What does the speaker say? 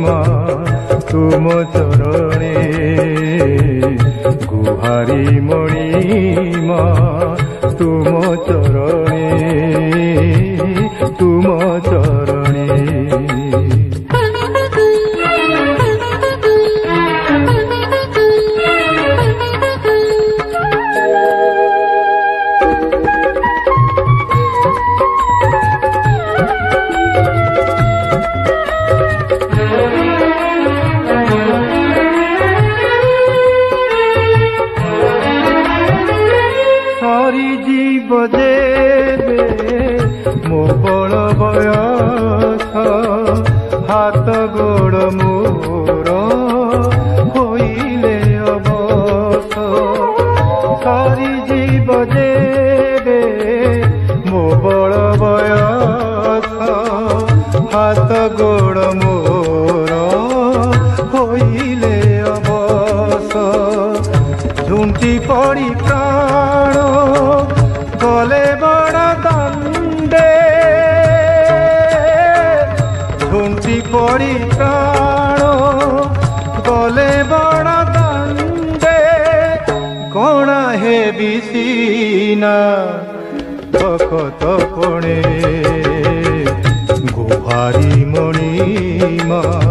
মা তুম চরণে গুহারি মণি মা তুম চরণে তুম চরণে জীব দেবে মো বল বয়স হাত গোড় মোর হইলে অবস সরি জীব দেবে মো বল বয়স হাত গোড় মোর হইলে অবস ঝুঁটি পড়ি প্রাণ গলে বড় দণ্ডে ঝুঁটি পড়ি প্রাণ গলে বড় দণ্ডে কণা হেবি সিনা ভকত পণে গুহারি মণি মা